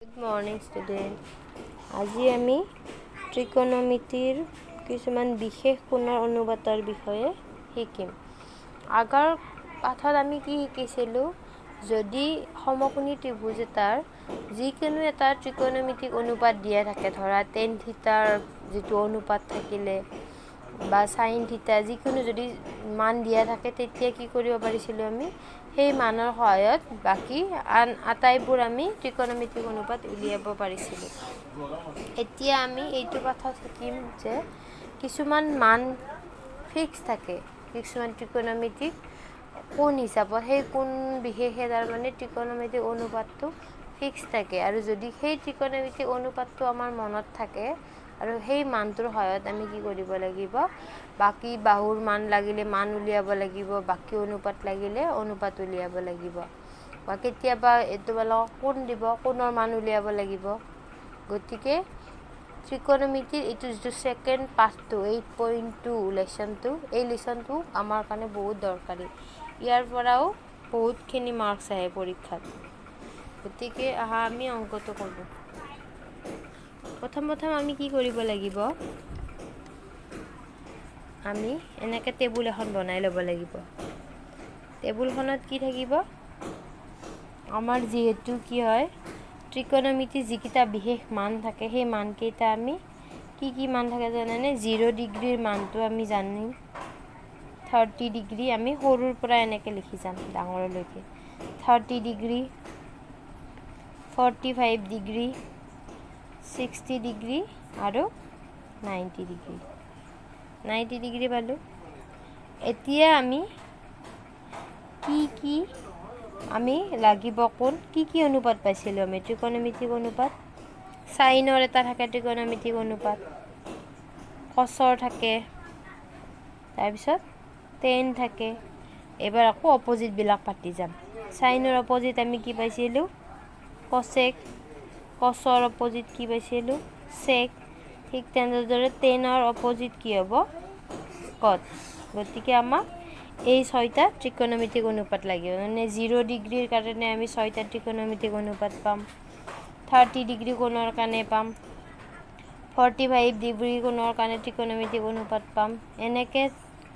Good morning student. আজি আমি ত্ৰিকোণমিতিৰ কিছুমান বিশেষ কোণৰ অনুপাতৰ বিষয়ে শিকিম। আগৰ পাঠত আমি কি শিকিছিলোঁ, যদি সমকোণী ত্ৰিভুজ এটাৰ যিকোনো এটা ত্ৰিকোণমিতিক অনুপাত দিয়া থাকে, ধৰা টেন থিটাৰ যিটো অনুপাত থাকিলে বা সাইন থিটা যিকোনো যদি মান দিয়া থাকে, তেতিয়া কি কৰিব পাৰিছিলোঁ, আমি সেই মানৰ সহায়ত বাকী আন আটাইবোৰ আমি ত্ৰিকোণমিতিক অনুপাত উলিয়াব পাৰিছিলোঁ। এতিয়া আমি এইটো কথা শিকিম যে কিছুমান মান ফিক্স থাকে, কিছুমান ত্ৰিকোণমিতিক কোণ হিচাপত সেই কোণ বিশেষে তাৰমানে ত্ৰিকোণমিতিক অনুপাতটো ফিক্স থাকে, আৰু যদি সেই ত্ৰিকোণমিতিক অনুপাতটো আমাৰ মনত থাকে আৰু সেই মানটোৰ সহায়ত আমি কি কৰিব লাগিব, বাকী বাহুৰ মান লাগিলে মান উলিয়াব লাগিব, বাকী অনুপাত লাগিলে অনুপাত উলিয়াব লাগিব, বা কেতিয়াবা তোমালোকক কোণ দিব, কোণৰ মান উলিয়াব লাগিব। গতিকে ত্ৰিকোণমিতিৰ এইটো যিটো ছেকেণ্ড পাৰ্টটো 8.2 লেচনটো, এই লেচনটো আমাৰ কাৰণে বহুত দৰকাৰী। ইয়াৰ পৰাও বহুতখিনি মাৰ্কছ আহে পৰীক্ষাত। গতিকে আমি অংকটো কৰোঁ। প্ৰথম আমি কি কৰিব লাগিব, আমি এনেকৈ টেবুল এখন বনাই ল'ব লাগিব। টেবুলখনত কি থাকিব, আমাৰ যিহেতু কি হয়, ত্ৰিকোণমিতিৰ যিকেইটা বিশেষ মান থাকে সেই মানকেইটা আমি কি মান থাকে জানেনে? 0 ডিগ্ৰীৰ মানটো আমি জানিম, 30 ডিগ্ৰী আমি সৰুৰ পৰা এনেকৈ লিখি যাম ডাঙৰলৈকে, 30 ডিগ্ৰী, 45 ডিগ্ৰী, 60 ডিগ্ৰী আৰু 90 ডিগ্ৰী। 90 ডিগ্ৰী পালোঁ। এতিয়া আমি কি আমি লাগিব কোণ, কি অনুপাত পাইছিলোঁ আমি? ত্ৰিকোণমিতিক অনুপাত, সাইনৰ এটা থাকে ত্ৰিকোণমিতিক অনুপাত, কচৰ থাকে, তাৰপিছত টেন থাকে। এইবাৰ আকৌ অপজিটবিলাক পাতি যাম। সাইনৰ অপজিট আমি কি পাইছিলোঁ? কচেক। কচৰ অপজিট কি পাইছিলোঁ? চেক। ঠিক তেনেদৰে টেনৰ অপজিট কি হ'ব? কট। গতিকে আমাক এই 6টা ত্ৰিকোণমিতিক অনুপাত লাগিব, মানে 0 ডিগ্ৰীৰ কাৰণে আমি 6টা ত্ৰিকোণমিতিক অনুপাত পাম, 30 ডিগ্ৰী কোণৰ কাৰণে পাম, 45 ডিগ্ৰী কোণৰ কাৰণে ত্ৰিকোণমিতিক অনুপাত পাম। এনেকৈ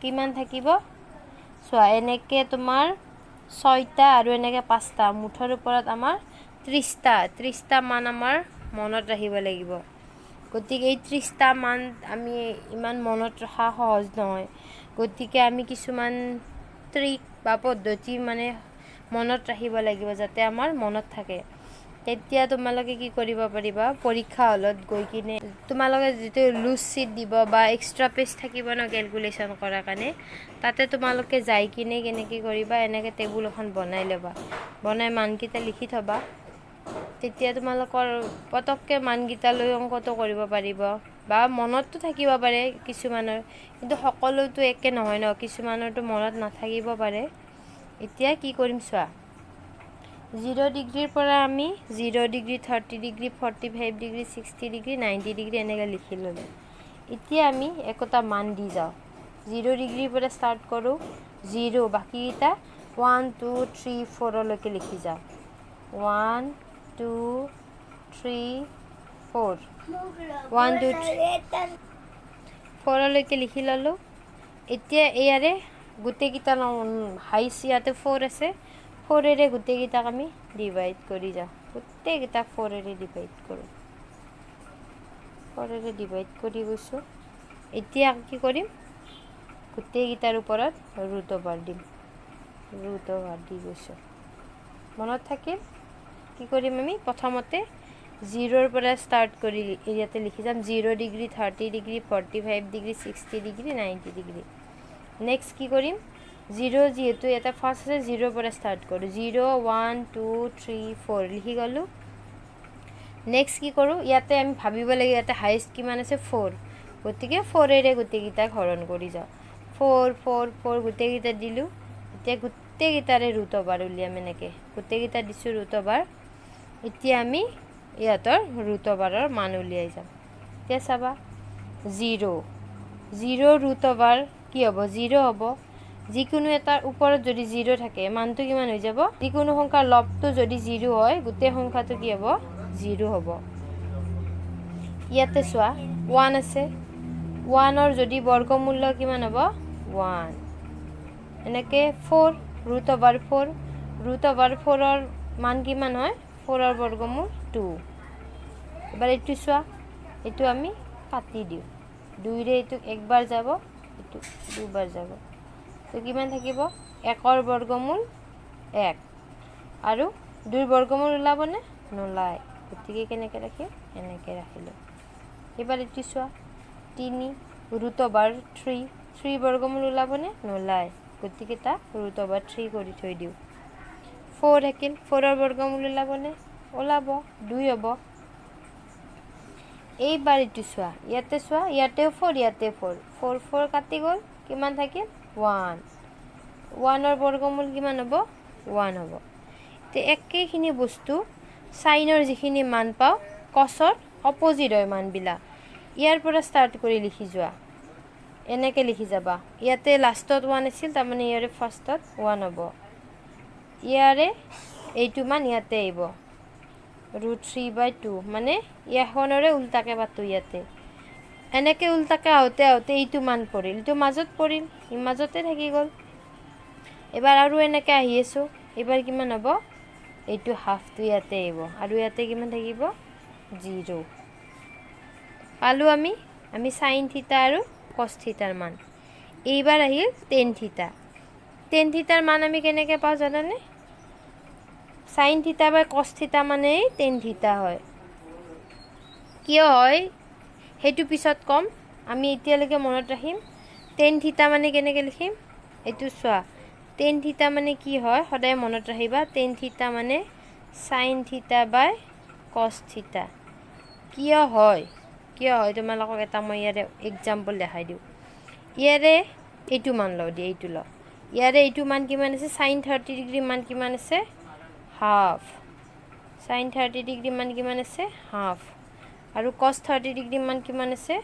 কিমান থাকিব চোৱা, এনেকৈ তোমাৰ 6টা আৰু এনেকৈ 5টা, মুঠৰ ওপৰত আমাৰ 30টা মান আমাৰ মনত ৰাখিব লাগিব। গতিকে এই 30টা মান আমি ইমান মনত ৰখা সহজ নহয়, গতিকে আমি কিছুমান ট্ৰিক বা পদ্ধতি মানে মনত ৰাখিব লাগিব যাতে আমাৰ মনত থাকে। তেতিয়া তোমালোকে কি কৰিব পাৰিবা, পৰীক্ষা হলত গৈ কিনে তোমালোকে যিটো লুজ শ্বীট দিব বা এক্সট্ৰা পেজ থাকিব ন কেলকুলেশ্যন কৰাৰ কাৰণে, তাতে তোমালোকে যাই কিনে কেনেকৈ কৰিবা, এনেকৈ টেবুল এখন বনাই ল'বা, বনাই মানকেইটা লিখি থ'বা। তেতিয়া তোমালোকৰ পটককৈ মানকেইটা লৈ অংকটো কৰিব পাৰিব, বা মনততো থাকিব পাৰে কিছুমানৰ, কিন্তু সকলোতো একে নহয় ন, কিছুমানৰতো মনত নাথাকিব পাৰে। এতিয়া কি কৰিম চোৱা, 0 ডিগ্ৰীৰ পৰা আমি 0 degree, 30 degree, 45 degree, 60 degree, 90 degree এনেকৈ লিখি ল'লোঁ। এতিয়া আমি একোটা মান দি যাওঁ। 0 ডিগ্ৰীৰ পৰা ষ্টাৰ্ট কৰোঁ, 0, বাকীকেইটা 1 2 3 4লৈকে লিখি যাওঁ। 1 2 3 4, 1 2 3 4লৈকে লিখি ল'লোঁ। এতিয়া ইয়াৰে গোটেইকেইটা হাইচ ইয়াতে 4 আছে, 4ৰে গোটেইকেইটাক আমি ডিভাইড কৰি যাওঁ, গোটেইকেইটাক 4ৰে ডিভাইড কৰোঁ, 4ৰে ডিভাইড কৰি গৈছোঁ। এতিয়া কি কৰিম, গোটেইকেইটাৰ ওপৰত ৰুট অভাৰ দিম, ৰুট অভাৰ দি গৈছোঁ, মনত থাকিল। কি কৰিম আমি, প্ৰথমতে 0ৰ পৰা ষ্টাৰ্ট কৰি ইয়াতে লিখি যাম, 0 degree, 30 degree, 45 degree, 60 degree, 90 degree. Next কি কৰিম, 0 যিহেতু এটা ফাৰ্ষ্ট আছে, 0ৰ পৰা ষ্টাৰ্ট কৰোঁ, 0 1 2 3 4 লিখি গ'লোঁ। নেক্সট কি কৰোঁ, ইয়াতে আমি ভাবিব লাগিব ইয়াতে হাইষ্ট কিমান আছে, 4, গতিকে 4ৰে গোটেইকেইটাক হৰণ কৰি যাওঁ, 4 4 4 গোটেইকেইটা দিলোঁ। এতিয়া গোটেইকেইটাৰে ৰুট অভাৰ উলিয়াম, এনেকৈ গোটেইকেইটা দিছোঁ ৰুট অভাৰ। এতিয়া আমি ইহঁতৰ ৰুট অভাৰৰ মান উলিয়াই যাম। এতিয়া চাবা, 0 ৰুট অভাৰ কি হ'ব, 0 হ'ব। যিকোনো এটাৰ ওপৰত যদি 0 থাকে, মানটো কিমান হৈ যাব, যিকোনো সংখ্যাৰ লবটো যদি 0 হয়, গোটেই সংখ্যাটো কি হ'ব, 0 হ'ব। ইয়াতে চোৱা 1 আছে, 1ৰ যদি বৰ্গমূল্য কিমান হ'ব 1, এনেকৈ 4 √4, √4ৰ মান কিমান হয় 4ৰ বৰ্গমূল 2। এবাৰ এইটো চোৱা, এইটো আমি কাটি দিওঁ, 2ৰে এইটো একবাৰ যাব, এইটো দুবাৰ যাব, তো কিমান থাকিব 1ৰ বৰ্গমূল 1 আৰু 2ৰ বৰ্গমূল ওলাবনে নোলায়, গতিকে কেনেকৈ ৰাখিম এনেকৈ ৰাখিলোঁ। এবাৰ এইটো চোৱা 3 √3, 3 বৰ্গমূল ওলাবনে নোলায়, গতিকে তাক √3 কৰি থৈ দিওঁ। 4 থাকিল, 4ৰ বৰ্গমূল ওলাবনে ওলাব, 2 হ'ব। এইবাৰ এইটো চোৱা, ইয়াতে চোৱা, ইয়াতেও 4, ইয়াতে 4, 4 4 কাটি গ'ল, কিমান থাকিল 1, 1ৰ বৰ্গমূল কিমান হ'ব 1 হ'ব। তো একেখিনি বস্তু চাইনৰ যিখিনি মান পাওঁ কছৰ অপজিট হয় মানবিলাক, ইয়াৰ পৰা ষ্টাৰ্ট কৰি লিখি যোৱা, এনেকৈ লিখি যাবা। ইয়াতে লাষ্টত 1 আছিল, তাৰমানে ইয়াৰে ফাৰ্ষ্টত 1 হ'ব, ইয়াৰে এইটো মান ইয়াতে আহিব √3/2, মানে ইয়াখনৰে উল্টাকৈ পাতোঁ ইয়াতে, এনেকৈ উল্টাকৈ আহোঁতে আহোঁতে এইটো মান পৰিল, এইটো মাজত পৰিল, ই মাজতে থাকি গ'ল। এবাৰ আৰু এনেকৈ আহি আছোঁ, এইবাৰ কিমান হ'ব এইটো হাফটো ইয়াতে আহিব, আৰু ইয়াতে কিমান থাকিব 0 পালোঁ আমি সাইন থিটা আৰু কছ থিটাৰ মান। এইবাৰ আহিল টেন থিটা, টেন থিটাৰ মান আমি কেনেকৈ পাওঁ জানানে, সাইন থিটা বাই কছ থিটা মানেই টেন থিটা হয়। কিয় হয় সেইটো পিছত ক'ম, আমি এতিয়ালৈকে মনত ৰাখিম টেন থিটা মানে কেনেকৈ লিখিম। এইটো চোৱা, টেন থিটা মানে কি হয় সদায় মনত ৰাখিবা, টেন থিটা মানে সাইন থিটা বাই কছ থিটা। কিয় হয় তোমালোকক এটা মই ইয়াৰে এক্সাম্পল দেখাই দিওঁ। ইয়াৰে এইটো মান লওঁ দিয়া, এইটো লওঁ, ইয়াৰে এইটো মান কিমান আছে, সাইন 30 ডিগ্ৰী মান কিমান আছে হাফ, সাইন 30 ডিগ্ৰী মান কিমান আছে হাফ, আৰু কছ 30 ডিগ্ৰী মান কিমান আছে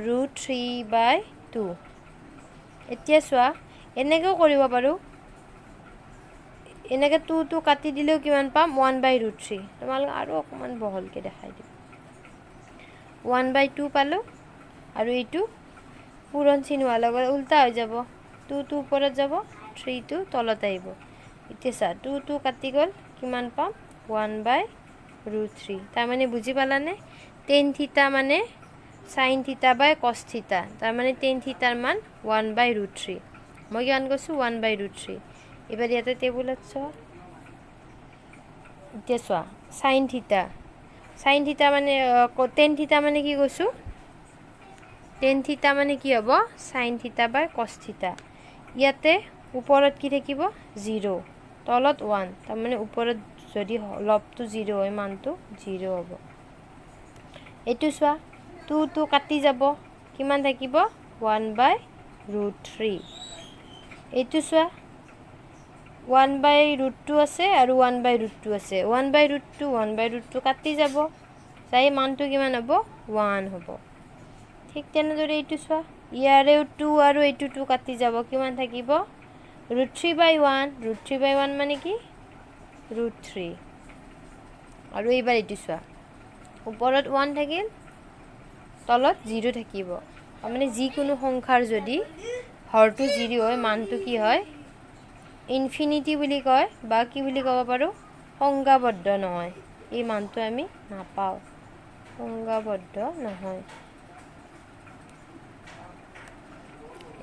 √3/2। এতিয়া চোৱা, এনেকৈও কৰিব পাৰোঁ, এনেকৈ 2 কাটি দিলেও কিমান পাম 1/√3। তোমালোক আৰু অকণমান বহলকৈ দেখাই দিওঁ, 1/2 পালোঁ, আৰু এইটো পূৰণ চিন হোৱাৰ লগত উল্টা হৈ যাব, 2 ওপৰত যাব, 3 তলত আহিব। এতিয়া চা 2 কাটি গ'ল, কিমান পাম 1/√3। তাৰমানে বুজি পালানে, টেন থিটা মানে সাইন থিটা বাই কছ থিটা, তাৰমানে টেন থিটাৰ মান 1/√3। মই কিমান কৈছোঁ 1/√3। এবাৰ ইয়াতে টেবুলত চোৱা, এতিয়া চোৱা সাইন থিটা মানে টেন থিটা মানে কি কৈছোঁ, টেন থিটা মানে কি হ'ব সাইন থিটা বাই কছ থিটা। ইয়াতে ওপৰত কি থাকিব 0, তলত 1, তাৰমানে ওপৰত যদি লবটো 0 হয় মানটো 0 হ'ব। এইটো চোৱা 2 কাটি যাব, কিমান থাকিব 1/√3। এইটো চোৱা 1/√2 আছে আৰু 1/√2 আছে, 1/√2 কাটি যাব, যাই মানটো কিমান হ'ব 1 হ'ব। ঠিক তেনেদৰে এইটো চোৱা, ইয়াৰেও 2 আৰু এইটো 2 কাটি যাব, কিমান থাকিব √3/1, √3/1 মানে কি √3। আৰু এইবাৰ এইটো চোৱা, ওপৰত 1 থাকিল, তলত 0 থাকিব, তাৰমানে যিকোনো সংখ্যাৰ যদি হৰটো 0 হয় মানটো কি হয় ইনফিনিটি বুলি কয়, বা কি বুলি ক'ব পাৰোঁ সংজ্ঞাবদ্ধ নহয়, এই মানটো আমি নাপাওঁ, সংজ্ঞাবদ্ধ নহয়।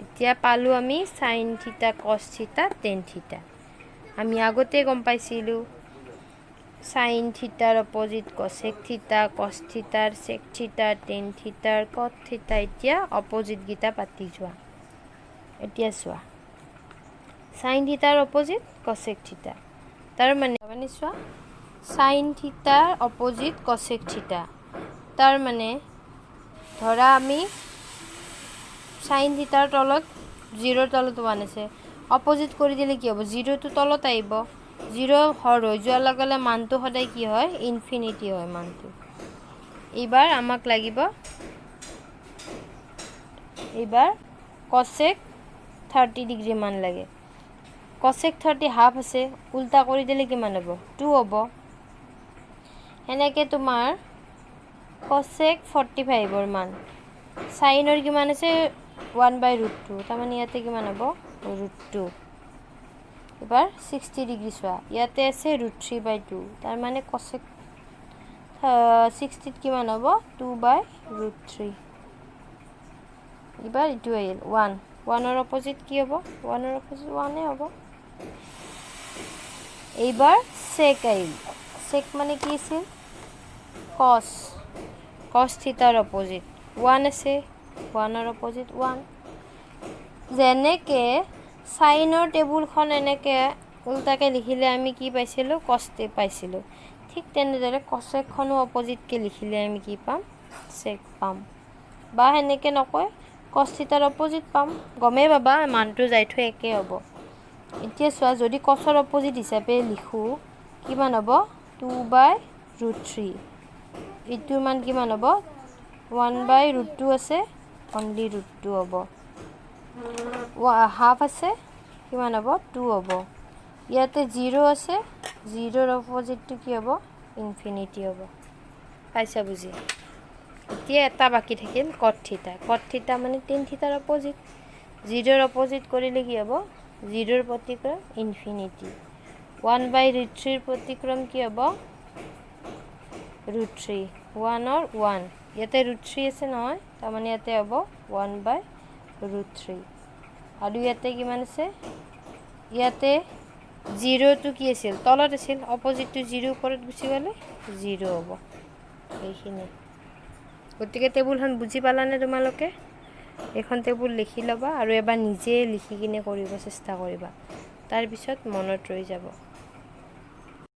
এতিয়া পালোঁ আমি সাইন থিটা কছ থিটা টেন থিটা। আমি আগতে গম পাইছিলোঁ সাইন থিটাৰ অপজিট কছেক থিটা, কছ থিটাৰ চেক থিটা, টেন থিটাৰ কট থিটা। এতিয়া অপজিটকেইটা পাতি যোৱা। এতিয়া চোৱা সাইন থিটাৰ অপজিট কছেক থিটা, তাৰমানে চোৱা সাইন থিটাৰ অপজিট কছেক থিটা, তাৰমানে ধৰা আমি সাইন থিটাৰ তলত 0ৰ তলত 1 আছে, অপজিট কৰি দিলে কি হ'ব 0টো তলত আহিব, 0 হৰ হৈ যোৱাৰ লগে লগে মানটো সদায় কি হয় ইনফিনিটি হয় মানটো। এইবাৰ আমাক লাগিব, এইবাৰ কছেক 30 ডিগ্ৰী মান লাগে, কছেক 30 হাফ আছে, উল্টা কৰি দিলে কিমান হ'ব 2 হ'ব। সেনেকৈ তোমাৰ কচেক 45ৰ মান চাইনৰ কিমান আছে 1/√2 তাৰমানে ইয়াতে কিমান হ'ব √2 এবাৰ 60 ডিগ্ৰী চোৱা ইয়াতে আছে √3/2 তাৰমানে কচেক 60ত কিমান হ'ব 2/√3 এবাৰ ইটো আহিল 1ৰ অপজিট কি হ'ব 1ৰ অপজিট 1 হ'ব এইবাৰ চেক আহিল চেক মানে কি আছিল cos থিটাৰ অপজিট 1 আছে 1ৰ অপজিট 1 যেনেকৈ সাইনৰ টেবুলখন এনেকৈ উল্টাকৈ লিখিলে আমি কি পাইছিলোঁ কষ্টে পাইছিলোঁ ঠিক তেনেদৰে কচেকখনো অপজিটকৈ লিখিলে আমি কি পাম চেক পাম বা সেনেকৈ নকয় কস থিটাৰ অপজিট পাম গমেই পাবা মানটো যাই থৈ একে হ'ব এতিয়া চোৱা যদি কসৰ অপজিট হিচাপে লিখোঁ কিমান হ'ব 2/√3 এইটোৰ মান কিমান হ'ব 1/√2 আছে অনলি √2 হ'ব হাফ আছে কিমান হ'ব 2 হ'ব ইয়াতে 0 আছে 0ৰ অপজিটটো কি হ'ব ইনফিনিটি হ'ব পাইছা বুজি এতিয়া এটা বাকি থাকিল cot থিটা মানে tan থিটাৰ অপজিট 0ৰ অপজিট কৰিলে কি হ'ব 0ৰ প্ৰতিক্ৰম ইনফিনিটি 1/√3ৰ প্ৰতিক্ৰম কি হ'ব √3 1ৰ 1 ইয়াতে √3 আছে নহয় তাৰমানে ইয়াতে হ'ব 1/√3 আৰু ইয়াতে কিমান আছে ইয়াতে 0টো কি আছিল তলত আছিল অপজিটটো 0 ওপৰত গুচি গ'লে 0 হ'ব এইখিনি গতিকে টেবুলখন বুজি পালানে তোমালোকে এখন টেবুল লিখি ল'বা আৰু এবাৰ নিজে লিখি কিনে কৰিব চেষ্টা কৰিবা তাৰ পিছত মনত ৰৈ যাব